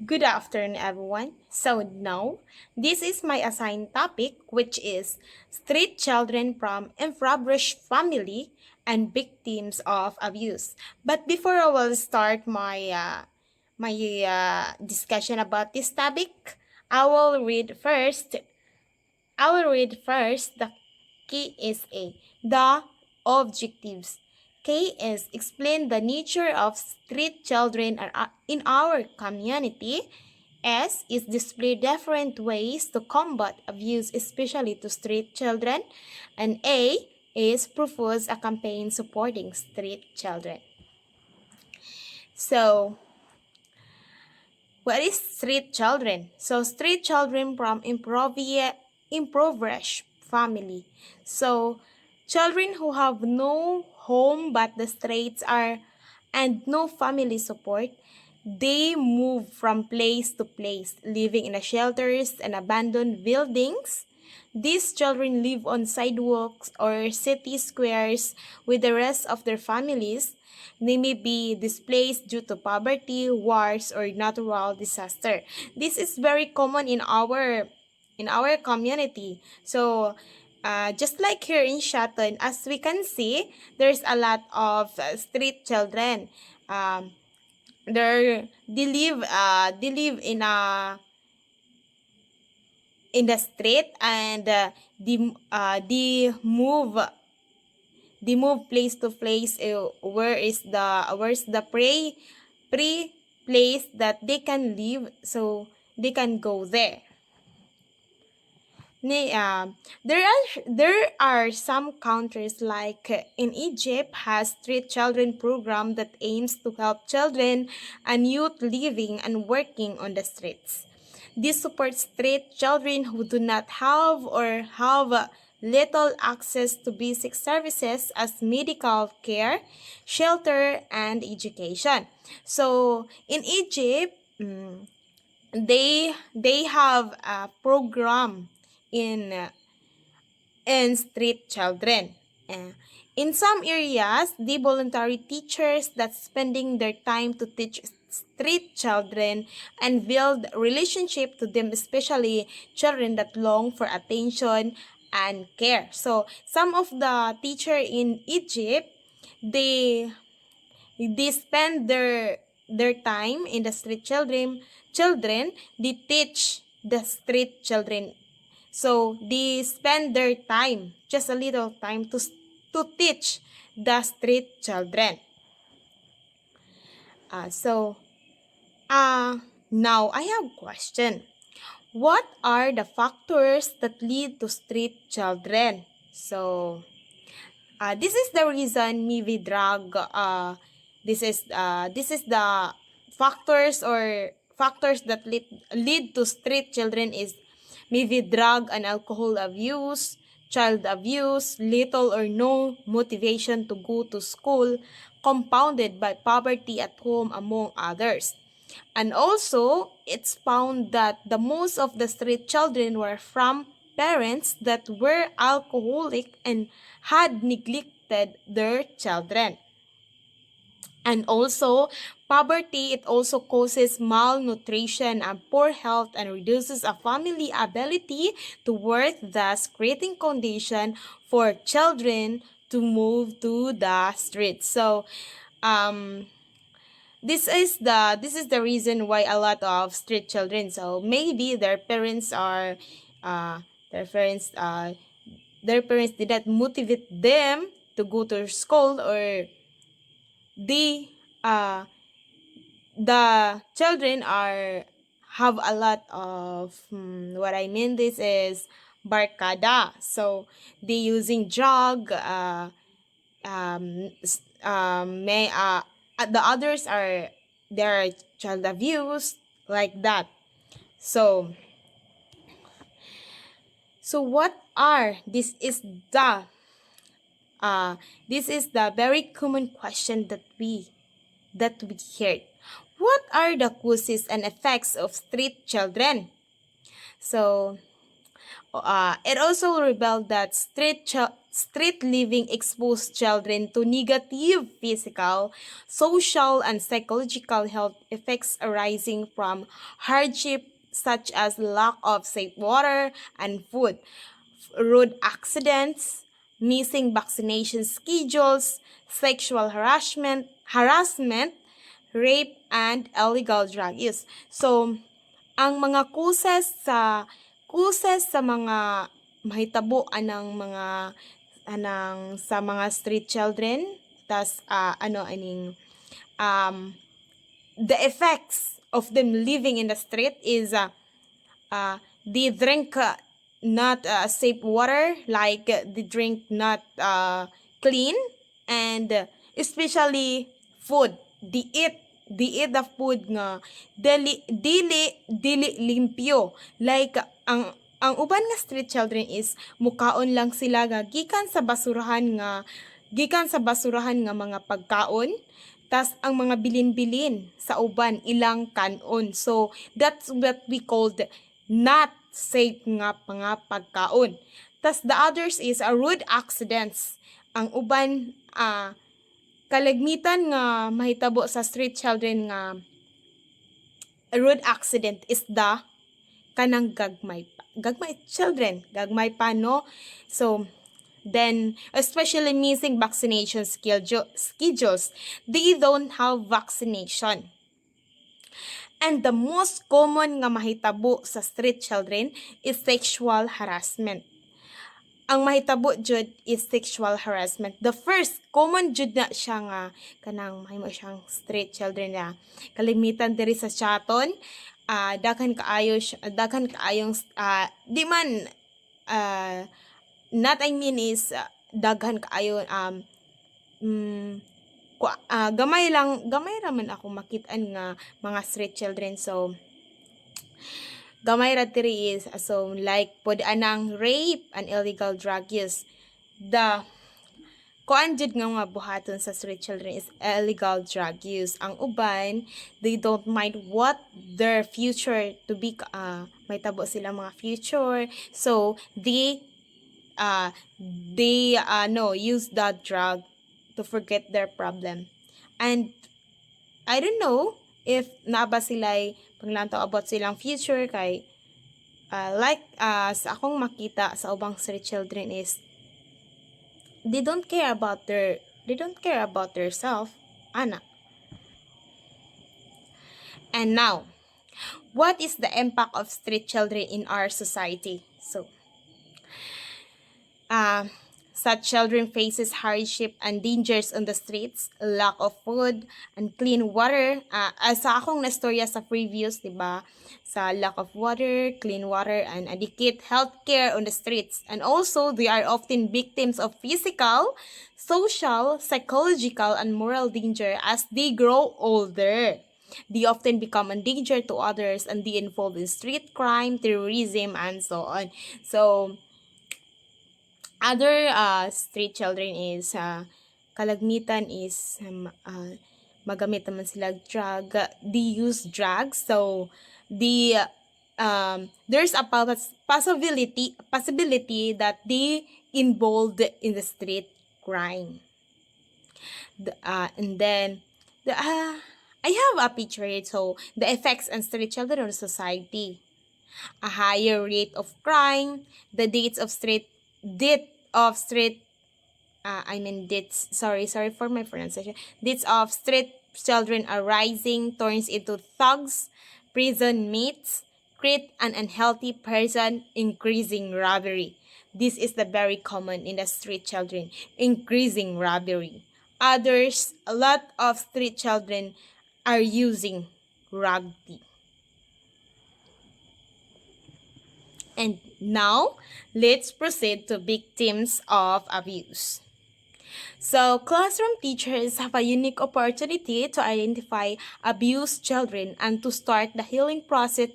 Good afternoon, everyone. So now, this is my assigned topic, which is street children from impoverished family and victims of abuse. But before I will start my discussion about this topic, I will read first the key is A. The objectives. K is explain the nature of street children in our community. S is display different ways to combat abuse, especially to street children. And A is propose a campaign supporting street children. So, what is street children? So, street children from impoverished family. So, children who have no home but the streets are and no family support, they move from place to place, living in the shelters and abandoned buildings. These children live on sidewalks or city squares with the rest of their families. They may be displaced due to poverty, wars, or natural disaster. This is very common in our community. So, just like here in Shaton, as we can see, there's a lot of street children. They live in the street and they move place to place. Where's the pre place that they can live, so they can go there. There are some countries like in Egypt has street children program that aims to help children and youth living and working on the streets. This supports street children who do not have or have little access to basic services as medical care, shelter, and education. So in Egypt, they have a program in street children. In some areas, the voluntary teachers that spending their time to teach street children and build relationship to them, especially children that long for attention and care. So some of the teacher in Egypt, they they spend their time in the street children. They teach the street children, so they spend their time, just a little time, to teach the street children. So now I have a question. What are the factors that lead to street children? So this is the reason maybe drug. This is the factors that lead to street children is maybe drug and alcohol abuse, child abuse, little or no motivation to go to school, compounded by poverty at home, among others. And also, it's found that the most of the street children were from parents that were alcoholic and had neglected their children. And also, poverty, it also causes malnutrition and poor health and reduces a family ability to work, thus creating condition for children to move to the streets. So, this is the reason why a lot of street children, so maybe uh their parents uh their parents did not motivate them to go to school, or they the children are have a lot of what I mean this is barkada, so they using drug, may the others are their child abuse, like that. So what are this is the very common question that we heard. What are the causes and effects of street children? So It also revealed that street living exposed children to negative physical, social, and psychological health effects arising from hardship such as lack of safe water and food, road accidents, missing vaccination schedules, sexual harassment, rape, and illegal drug use. So, ang mga causes sa mga mahitabo anang mga sa mga street children, tas the effects of them living in the street is they drink not safe water, like they drink not clean, and especially food. They eat the food nga dili limpyo, like ang uban nga street children is mukaon lang sila nga gikan sa basurahan nga mga pagkaon, tas ang mga bilin-bilin sa uban ilang kanon. So that's what we called not safe nga mga pagkaon. Tas the others is road accidents. Ang uban kalagmitan nga mahitabo sa street children nga road accident is the kanang gagmay gagmay pa, no? So then, especially missing vaccination schedules, they don't have vaccination. And the most common nga mahitabo sa street children is sexual harassment. Ang mahitabo jud is sexual harassment. The first common jud na siya nga kanang mahimo siyang street children na kalimitan diri sa Chaton. Daghan kaayong di man not I mean is daghan kaayo gamay raman ako makitaan nga mga street children. So gamay ra diri is so like pod anang rape and illegal drug use. The kuan jud nga mga buhaton sa street children is illegal drug use. Ang uban, they don't mind what their future to be, may tabo sila mga future. So they use that drug to forget their problem. And I don't know if naaba sila paglantaw about silang future kay sa akong makita sa ubang street children is they don't care about their self, ana. And now, what is the impact of street children in our society? So such children faces hardship and dangers on the streets, lack of food and clean water. Sa akong nastorya sa previous, diba? Sa lack of water, clean water, and adequate healthcare on the streets. And also, they are often victims of physical, social, psychological, and moral danger as they grow older. They often become a danger to others and they involved in street crime, terrorism, and so on. So, other street children is kalagmitan is magamit naman sila drug. They use drugs, so there's a possibility that they involved in the street crime. And then I have a picture here. So the effects on street children on society: a higher rate of crime, the deaths of street children are rising, turns into thugs, prison mates, create an unhealthy person, increasing robbery. This is the very common in the street children, increasing robbery. A lot of street children are using rugby. And now, let's proceed to victims of abuse. So, classroom teachers have a unique opportunity to identify abused children and to start the healing process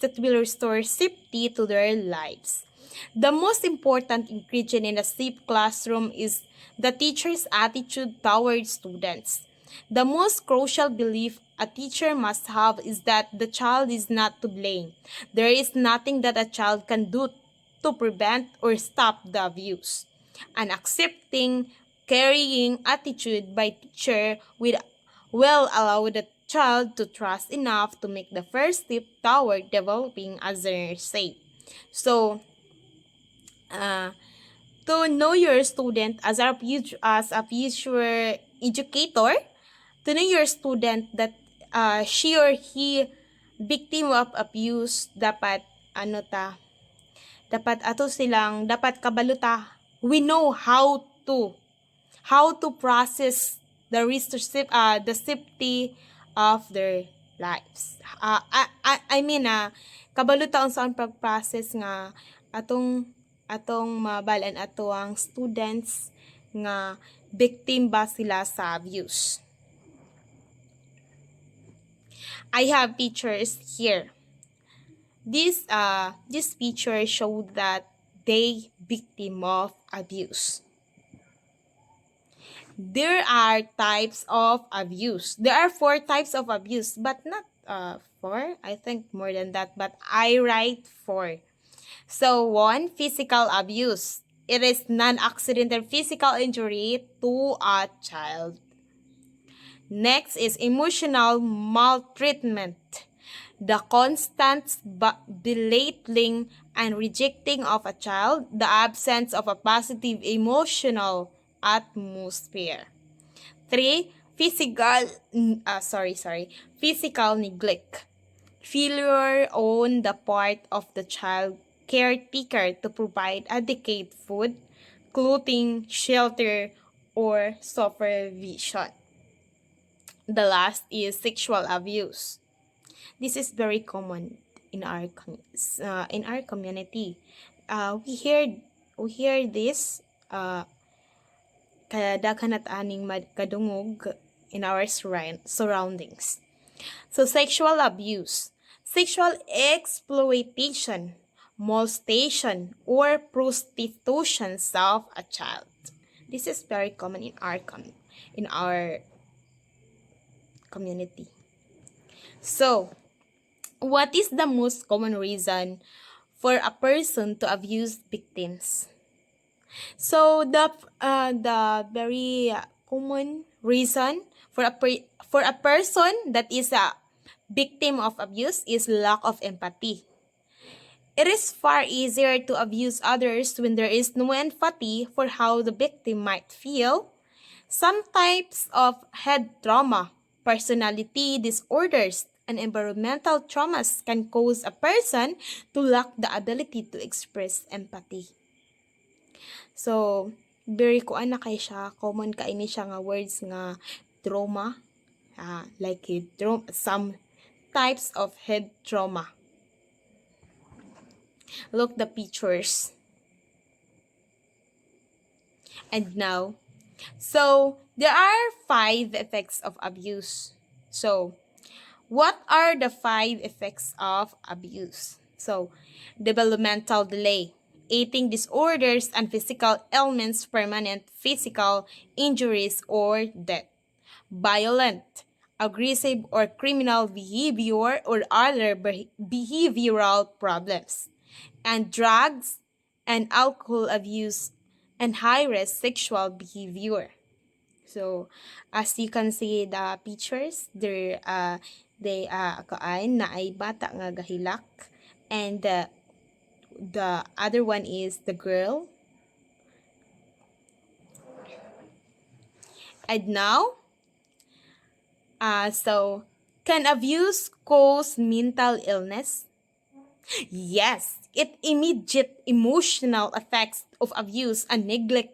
that will restore safety to their lives. The most important ingredient in a safe classroom is the teacher's attitude towards students. The most crucial belief a teacher must have is that the child is not to blame. There is nothing that a child can do to prevent or stop the abuse. An accepting, caring attitude by teacher will allow the child to trust enough to make the first step toward developing as a safe. So, uh, to know your student as a future educator, to know your student that she or he victim of abuse, dapat dapat ato silang dapat kabaluta. We know how to process the safety of their lives. I mean kabaluta ang saan pag-process nga atong mabalan ato ang students nga victim ba sila sa abuse. I have pictures here. This picture showed that they victim of abuse. There are types of abuse. There are 4 types of abuse, but not 4. I think more than that, but I write 4. So 1, physical abuse. It is non-accidental physical injury to a child. Next is emotional maltreatment. The constant belittling and rejecting of a child, the absence of a positive emotional atmosphere. 3, physical neglect. Failure on the part of the child caretaker to provide adequate food, clothing, shelter, or supervision. The last is sexual abuse. This is very common in our community. We hear this kaya daghan at aning kadungog in our surroundings. So sexual abuse, sexual exploitation, molestation, or prostitution of a child. This is very common in our community. So, what is the most common reason for a person to abuse victims? So the very common reason for a person that is a victim of abuse is lack of empathy. It is far easier to abuse others when there is no empathy for how the victim might feel. Some types of head trauma, personality disorders, and environmental traumas can cause a person to lack the ability to express empathy. So, very kuan na kay siya, common kaini siya nga words nga trauma, like some types of head trauma. Look the pictures. And now, so there are 5 effects of abuse. So, what are the 5 effects of abuse? So, developmental delay, eating disorders and physical ailments, permanent physical injuries or death. Violent, aggressive or criminal behavior or other behavioral problems. And drugs and alcohol abuse and high-risk sexual behavior. So, as you can see the pictures, they na ay bata nga gahilak, and the other one is the girl. And now, so can abuse cause mental illness? Yes, it immediate emotional effects of abuse and neglect,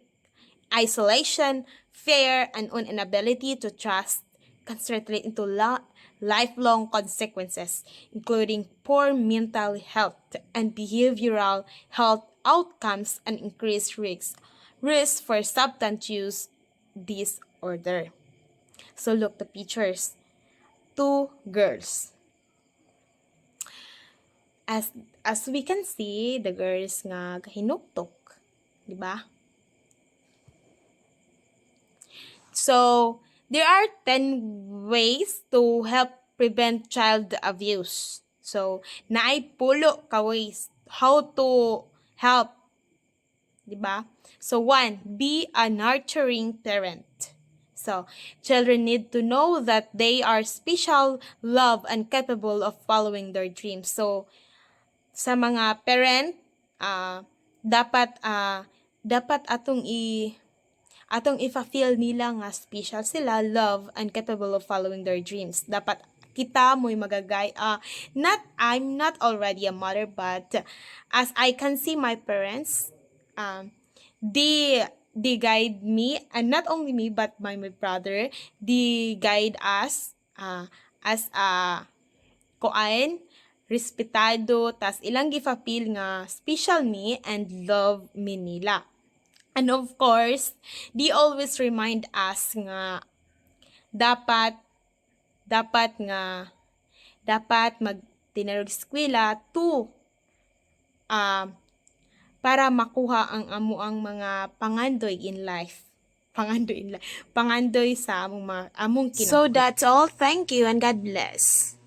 isolation, fear, and inability to trust can translate into lifelong consequences, including poor mental health and behavioral health outcomes and increased risk for substance use disorder. So look the pictures. 2 girls. As we can see, the girls nga gahinuktok, di ba? So, There are 10 ways to help prevent child abuse. So, naay pulo ka ways how to help, di ba? So, 1, be a nurturing parent. So, children need to know that they are special, loved, and capable of following their dreams. So, sa mga parent, dapat atong ifa-feel nila nga special sila, love, and capable of following their dreams. Dapat kita mo'y I'm not already a mother, but as I can see my parents, they guide me, and not only me but my brother, they guide us as a respetado, tas ilang gifa-feel nga special me and love me nila. And of course, they always remind us nga dapat magtinarog eskwela to para makuha ang amuang mga pangandoy in life. Pangandoy sa among kinabuhi. So that's all. Thank you and God bless.